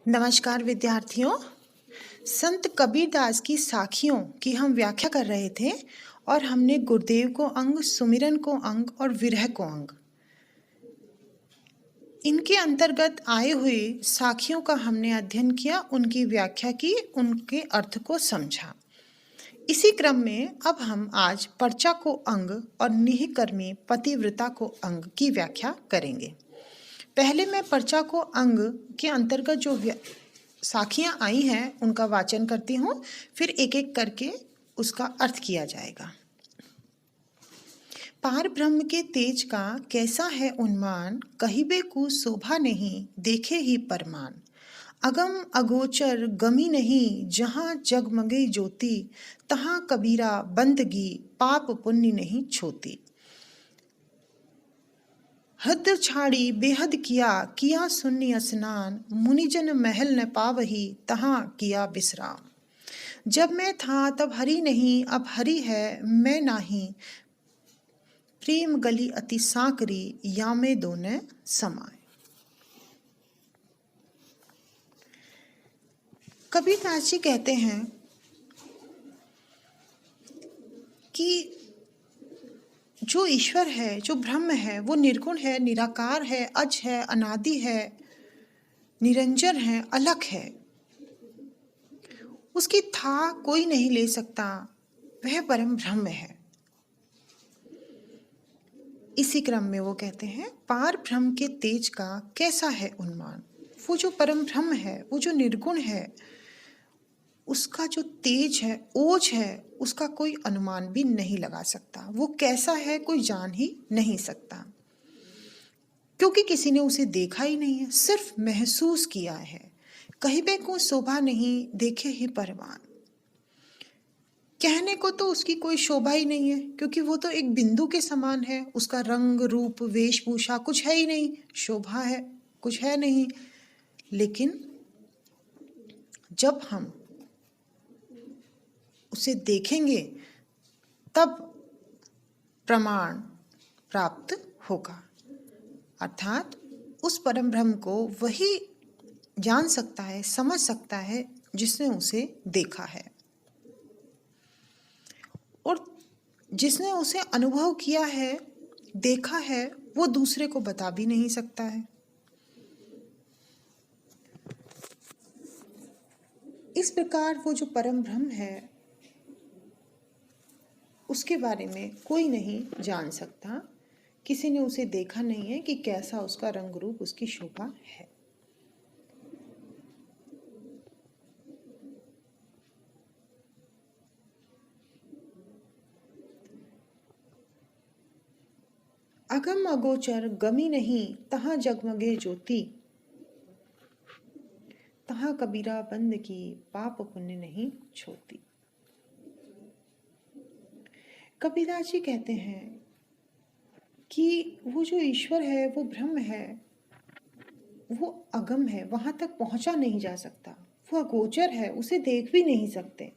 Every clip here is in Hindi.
नमस्कार विद्यार्थियों। संत कबीरदास की साखियों की हम व्याख्या कर रहे थे और हमने गुरुदेव को अंग, सुमिरन को अंग और विरह को अंग, इनके अंतर्गत आए हुए साखियों का हमने अध्ययन किया, उनकी व्याख्या की, उनके अर्थ को समझा। इसी क्रम में अब हम आज पर्चा को अंग और निःकर्मी पतिव्रता को अंग की व्याख्या करेंगे। पहले मैं पर्चा को अंग के अंतर्गत जो साखियाँ आई हैं उनका वाचन करती हूँ, फिर एक एक करके उसका अर्थ किया जाएगा। पार ब्रह्म के तेज का कैसा है उन्मान, कहिबे को शोभा नहीं देखे ही परमान। अगम अगोचर गमी नहीं, जहाँ जगमगे ज्योति, तहाँ कबीरा बंदगी पाप पुण्य नहीं छोती। हद छाड़ी बेहद किया, किया शून्य स्नान, मुनिजन महल न पावही, तहाँ किया विश्राम। जब मैं था तब हरि नहीं, अब हरि है मैं नाही, प्रेम गली अति सांकरी, या में दोने समाए। कबीरदास जी कहते हैं कि जो ईश्वर है, जो ब्रह्म है, वो निर्गुण है, निराकार है, अज है, अनादि है, निरंजन है, अलग है। उसकी था कोई नहीं ले सकता, वह परम ब्रह्म है। इसी क्रम में वो कहते हैं, पार ब्रह्म के तेज का कैसा है उन्मान। वो जो परम ब्रह्म है, वो जो निर्गुण है, उसका जो तेज है, ओज है, उसका कोई अनुमान भी नहीं लगा सकता। वो कैसा है कोई जान ही नहीं सकता, क्योंकि किसी ने उसे देखा ही नहीं है, सिर्फ महसूस किया है। कहिबे को शोभा नहीं देखे ही परमान। कहने को तो उसकी कोई शोभा ही नहीं है, क्योंकि वो तो एक बिंदु के समान है। उसका रंग रूप वेशभूषा कुछ है ही नहीं, शोभा है कुछ है नहीं। लेकिन जब हम उसे देखेंगे तब प्रमाण प्राप्त होगा, अर्थात उस परम ब्रह्म को वही जान सकता है, समझ सकता है जिसने उसे देखा है, और जिसने उसे अनुभव किया है, देखा है, वो दूसरे को बता भी नहीं सकता है। इस प्रकार वो जो परम ब्रह्म है उसके बारे में कोई नहीं जान सकता। किसी ने उसे देखा नहीं है कि कैसा उसका रंग रूप, उसकी शोभा है। अगम अगोचर गमी नहीं, तहाँ जगमगे ज्योति, तहाँ कबीरा बंद की पाप पुण्य नहीं छोती। कबीरदास जी कहते हैं कि वो जो ईश्वर है, वो ब्रह्म है, वो अगम है, वहां तक पहुंचा नहीं जा सकता। वो अगोचर है, उसे देख भी नहीं सकते।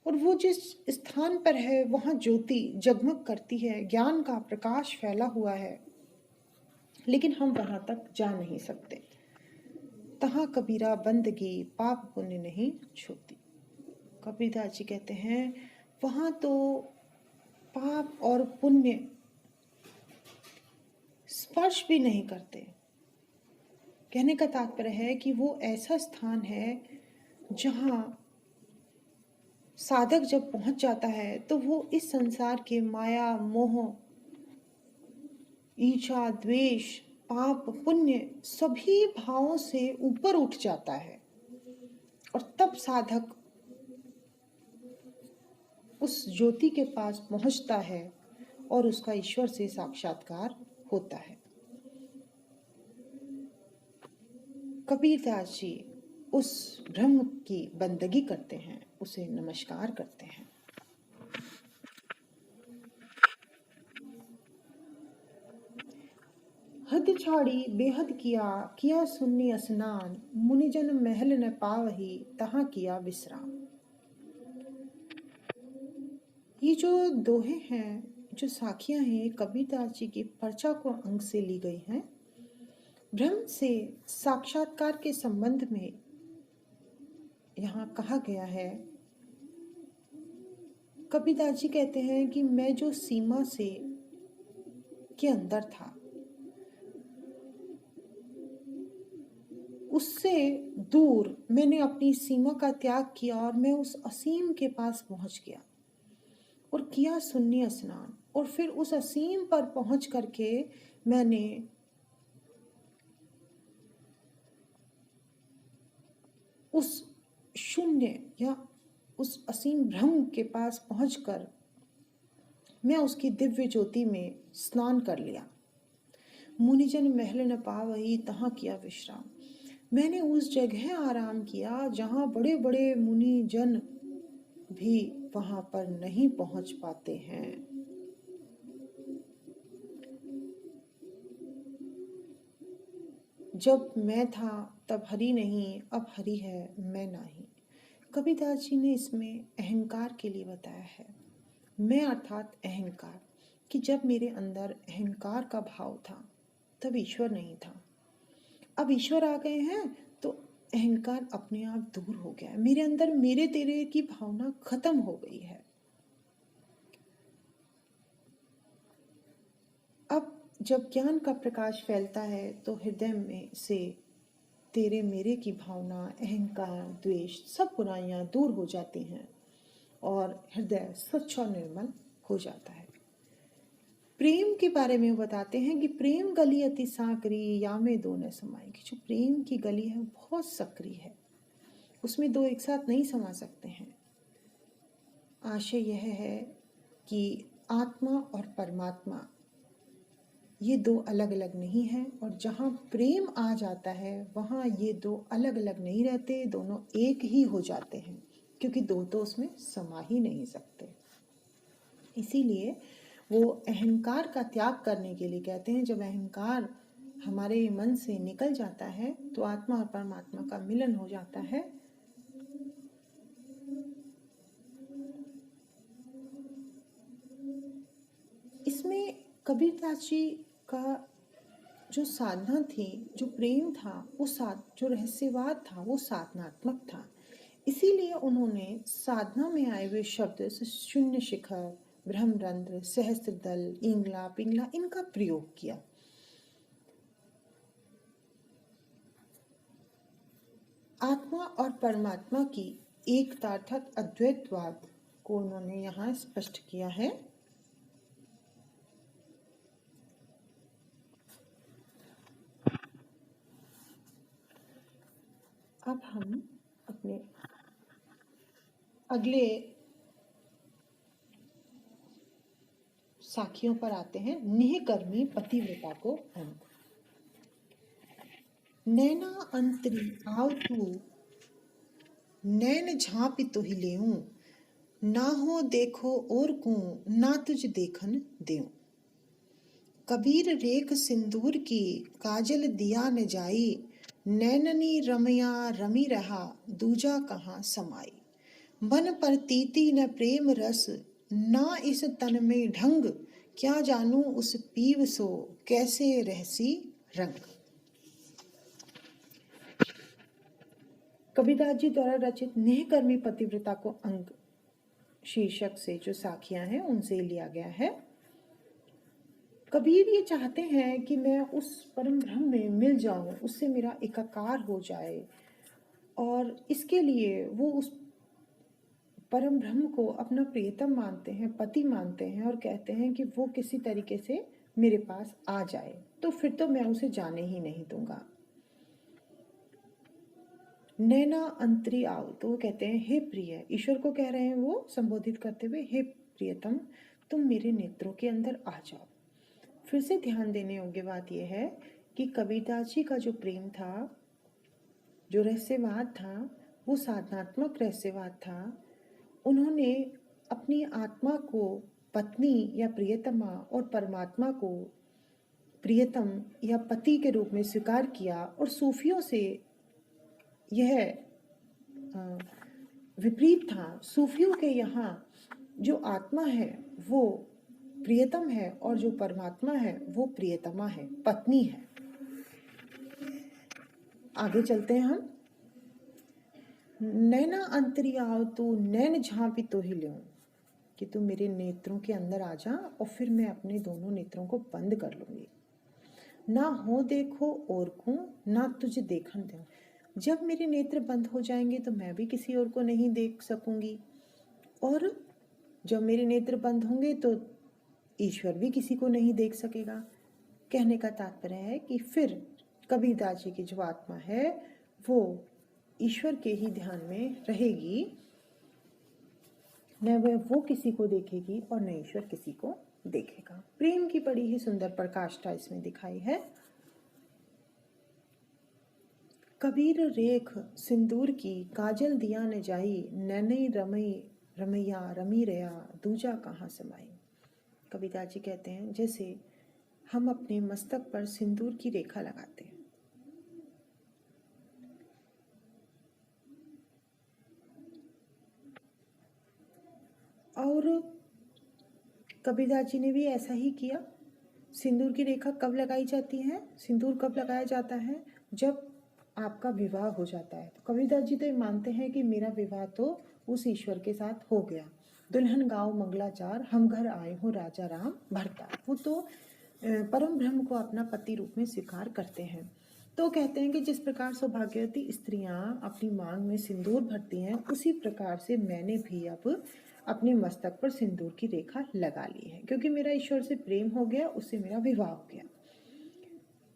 और वो जिस स्थान पर है वहां ज्योति जगमग करती है, ज्ञान का प्रकाश फैला हुआ है, लेकिन हम वहां तक जा नहीं सकते। तहाँ कबीरा बंदगी पाप पुण्य नहीं छोती। कबीरदास जी कहते हैं वहां तो पाप और पुण्य स्पर्श भी नहीं करते। कहने का तात्पर्य है कि वो ऐसा स्थान है जहां साधक जब पहुंच जाता है तो वो इस संसार के माया मोह, ईर्ष्या, द्वेष, पाप पुण्य सभी भावों से ऊपर उठ जाता है, और तब साधक उस ज्योति के पास पहुंचता है और उसका ईश्वर से साक्षात्कार होता है। कबीरदास जी उस ब्रह्म की बंदगी करते हैं, उसे नमस्कार करते हैं। हद छाड़ी बेहद किया, किया शून्य स्नान, मुनिजन महल न पावही, तहाँ किया विश्राम। ये जो दोहे हैं, जो साखियां हैं, कबीरदास जी की पर्चा को अंग से ली गई हैं। ब्रह्म से साक्षात्कार के संबंध में यहाँ कहा गया है, कबीरदास जी कहते हैं कि मैं जो सीमा से के अंदर था, उससे दूर मैंने अपनी सीमा का त्याग किया और मैं उस असीम के पास पहुंच गया और किया शून्य स्नान। और फिर उस असीम पर पहुंच करके मैंने उस शून्य या उस असीम ब्रह्म के पास पहुंचकर मैं उसकी दिव्य ज्योति में स्नान कर लिया। मुनिजन महल न पावही तहाँ किया विश्राम। मैंने उस जगह आराम किया जहाँ बड़े बड़े मुनिजन भी वहां पर नहीं पहुंच पाते हैं। जब मैं था तब हरि नहीं, अब हरि है मैं नहीं। कबीरदास जी ने इसमें अहंकार के लिए बताया है। मैं अर्थात अहंकार, कि जब मेरे अंदर अहंकार का भाव था तब ईश्वर नहीं था। अब ईश्वर आ गए हैं तो अहंकार अपने आप दूर हो गया है। मेरे अंदर मेरे तेरे की भावना खत्म हो गई है। अब जब ज्ञान का प्रकाश फैलता है तो हृदय में से तेरे मेरे की भावना, अहंकार, द्वेष, सब बुराइयां दूर हो जाती हैं और हृदय स्वच्छ और निर्मल हो जाता है। प्रेम के बारे में बताते हैं कि प्रेम गली अति साकरी या में दो न समाई। कि जो प्रेम की गली है बहुत सक्रिय है, उसमें दो एक साथ नहीं समा सकते हैं। आशय यह है कि आत्मा और परमात्मा ये दो अलग अलग नहीं हैं, और जहाँ प्रेम आ जाता है वहाँ ये दो अलग अलग नहीं रहते, दोनों एक ही हो जाते हैं, क्योंकि दो तो उसमें समा ही नहीं सकते। इसीलिए वो अहंकार का त्याग करने के लिए कहते हैं, जब अहंकार हमारे मन से निकल जाता है तो आत्मा और परमात्मा का मिलन हो जाता है। इसमें कबीरदास जी का जो साधना थी, जो प्रेम था, वो जो रहस्यवाद था वो साधनात्मक था। इसीलिए उन्होंने साधना में आए हुए शब्द शून्य शिखर, ब्रह्मरंध्र, सहस्त्र दल, इंगला पिंगला इनका प्रयोग किया। आत्मा और परमात्मा की एकता अर्थात अद्वैतवाद को उन्होंने यहाँ स्पष्ट किया है। अब हम अपने अगले साखियों पर आते हैं। निहकर्मी पतिव्रता को अंग। नैना अंतरी आव तू, नैन झांपि तुहि लेऊं, ना हो देखो और को ना तुझ देखन देऊं। कबीर रेख सिंदूर की काजल दिया न जाई, नैननी रमया रमी रहा दूजा कहाँ समाई। मन पर तीती न प्रेम रस, ना इस तन में ढंग, क्या जानू उस पीव सो कैसे रहसी रंग। कबीरदास जी द्वारा रचित निहकर्मी पतिव्रता को अंग शीर्षक से जो साखियां हैं उनसे लिया गया है। कबीर ये चाहते हैं कि मैं उस परम ब्रह्म में मिल जाऊं, उससे मेरा एकाकार हो जाए, और इसके लिए वो उस परम ब्रह्म को अपना प्रियतम मानते हैं, पति मानते हैं, और कहते हैं कि वो किसी तरीके से मेरे पास आ जाए तो फिर तो मैं उसे जाने ही नहीं दूंगा। नैना अंतरी आओ, तो वो कहते हैं हे प्रिय, ईश्वर को कह रहे हैं वो संबोधित करते हुए, हे प्रियतम तुम मेरे नेत्रों के अंदर आ जाओ। फिर से ध्यान देने योग्य बात यह है कि कबीरदास जी का जो प्रेम था, जो रहस्यवाद था, वो साधनात्मक रहस्यवाद था। उन्होंने अपनी आत्मा को पत्नी या प्रियतमा और परमात्मा को प्रियतम या पति के रूप में स्वीकार किया, और सूफियों से यह विपरीत था। सूफियों के यहाँ जो आत्मा है वो प्रियतम है और जो परमात्मा है वो प्रियतमा है, पत्नी है। आगे चलते हैं हम। नैना अंतरियाव तो नैन झांपी तो ही ल्यों, कि तू मेरे नेत्रों के अंदर आ जा और फिर मैं अपने दोनों नेत्रों को बंद कर लूंगी। ना हो देखो और को ना तुझे देखन दूं। जब मेरे नेत्र बंद हो जाएंगे तो मैं भी किसी और को नहीं देख सकूंगी, और जब मेरे नेत्र बंद होंगे तो ईश्वर भी किसी को नहीं देख सकेगा। कहने का तात्पर्य है कि फिर कबीरदास जी की जो आत्मा है वो ईश्वर के ही ध्यान में रहेगी, न वो किसी को देखेगी और न ईश्वर किसी को देखेगा। प्रेम की बड़ी ही सुंदर प्रकाष्ठा इसमें दिखाई है। कबीर रेख सिंदूर की काजल दिया न जाई, नैनई रमई रमैया रमी रया दूजा कहाँ समाई। कबीरदास जी कहते हैं जैसे हम अपने मस्तक पर सिंदूर की रेखा लगाते हैं, और कबीरदास जी ने भी ऐसा ही किया। सिंदूर की रेखा कब लगाई जाती है, सिंदूर कब लगाया जाता है, जब आपका विवाह हो जाता है। तो कबीरदास जी तो मानते हैं कि मेरा विवाह तो उस ईश्वर के साथ हो गया। दुल्हन गाओ मंगलाचार, हम घर आए हो राजा राम भरतार। वो तो परम ब्रह्म को अपना पति रूप में स्वीकार करते हैं। तो कहते हैं कि जिस प्रकार सौभाग्यवती स्त्रियां अपनी मांग में सिंदूर भरती हैं, उसी प्रकार से मैंने भी अब अपने मस्तक पर सिंदूर की रेखा लगा ली है, क्योंकि मेरा ईश्वर से प्रेम हो गया, उससे मेरा विवाह हो गया।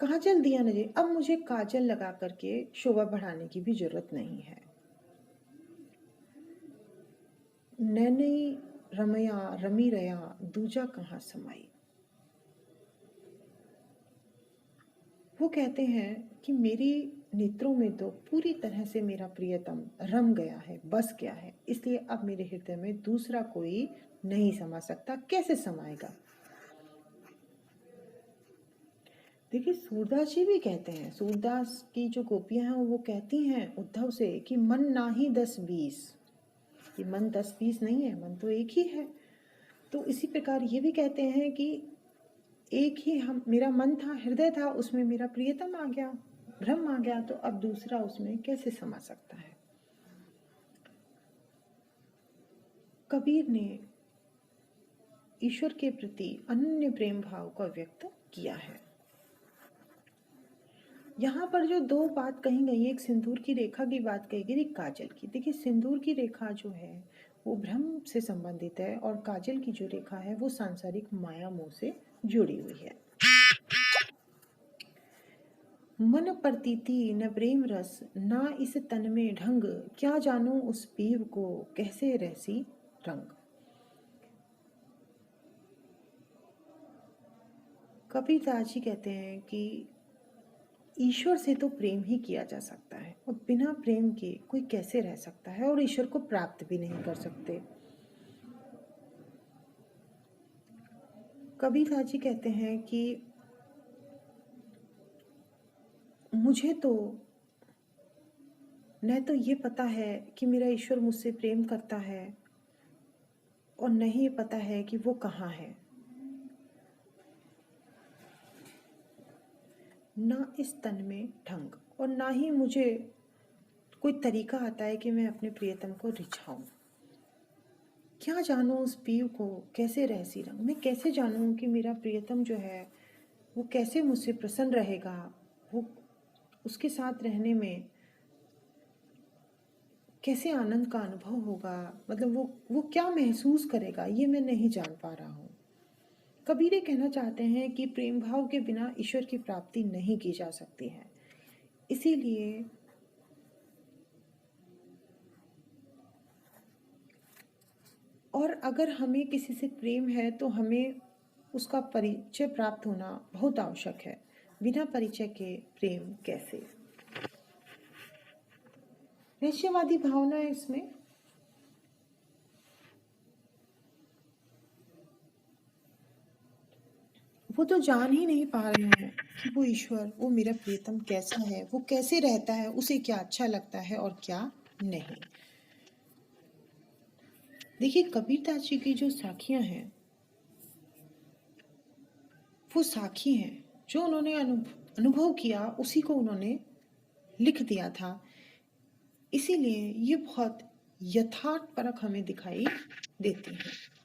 काजल दिया न जाए, अब मुझे काजल लगा करके शोभा बढ़ाने की भी जरूरत नहीं है। नैनई रमया रमी रया दूजा कहाँ समाई। वो कहते हैं कि मेरी नेत्रों में तो पूरी तरह से मेरा प्रियतम रम गया है, बस गया है, इसलिए अब मेरे हृदय में दूसरा कोई नहीं समा सकता। कैसे समाएगा। देखिए सूरदास जी भी कहते हैं, सूरदास की जो गोपियां हैं वो कहती हैं उद्धव से कि मन ना ही 10-20, ये मन 10-20 नहीं है, मन तो एक ही है। तो इसी प्रकार ये भी कहते हैं कि एक ही हम मेरा मन था, हृदय था, उसमें मेरा प्रियतम आ गया, ब्रह्म आ गया, तो अब दूसरा उसमें कैसे समा सकता है। कबीर ने ईश्वर के प्रति अनन्य प्रेम भाव को व्यक्त किया है। यहाँ पर जो दो बात कही गई, एक सिंदूर की रेखा की बात कही गई, एक काजल की। देखिए सिंदूर की रेखा जो है वो ब्रह्म से संबंधित है, और काजल की जो रेखा है वो सांसारिक माया मोह से जुड़ी हुई है। मन प्रतीति न प्रेम रस, ना इस तन में ढंग, क्या जानूं उस पीव को कैसे रहसी रंग। कबीरदास जी कहते हैं कि ईश्वर से तो प्रेम ही किया जा सकता है, और बिना प्रेम के कोई कैसे रह सकता है, और ईश्वर को प्राप्त भी नहीं कर सकते। कबीरदास जी कहते हैं कि मुझे तो न तो ये पता है कि मेरा ईश्वर मुझसे प्रेम करता है, और न ही ये पता है कि वो कहाँ है। ना इस तन में ढंग, और ना ही मुझे कोई तरीका आता है कि मैं अपने प्रियतम को रिझाऊं। क्या जानूं उस पीव को कैसे रहसी रंग, मैं कैसे जानूं कि मेरा प्रियतम जो है वो कैसे मुझसे प्रसन्न रहेगा, वो उसके साथ रहने में कैसे आनंद का अनुभव होगा, मतलब वो क्या महसूस करेगा, ये मैं नहीं जान पा रहा हूँ। कबीर ये कहना चाहते हैं कि प्रेम भाव के बिना ईश्वर की प्राप्ति नहीं की जा सकती है। इसीलिए और अगर हमें किसी से प्रेम है तो हमें उसका परिचय प्राप्त होना बहुत आवश्यक है। बिना परिचय के प्रेम कैसे। रहस्यवादी भावना है इसमें। वो तो जान ही नहीं पा रहे हैं कि वो ईश्वर, वो मेरा प्रियतम कैसा है, वो कैसे रहता है, उसे क्या अच्छा लगता है और क्या नहीं। देखिए कबीरदास जी की जो साखियां हैं वो साखी हैं, जो उन्होंने अनुभव किया उसी को उन्होंने लिख दिया था, इसीलिए ये बहुत यथार्थपरक हमें दिखाई देती है।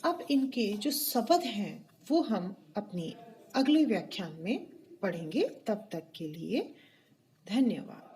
अब इनके जो शब्द हैं वो हम अपनी अगले व्याख्यान में पढ़ेंगे। तब तक के लिए धन्यवाद।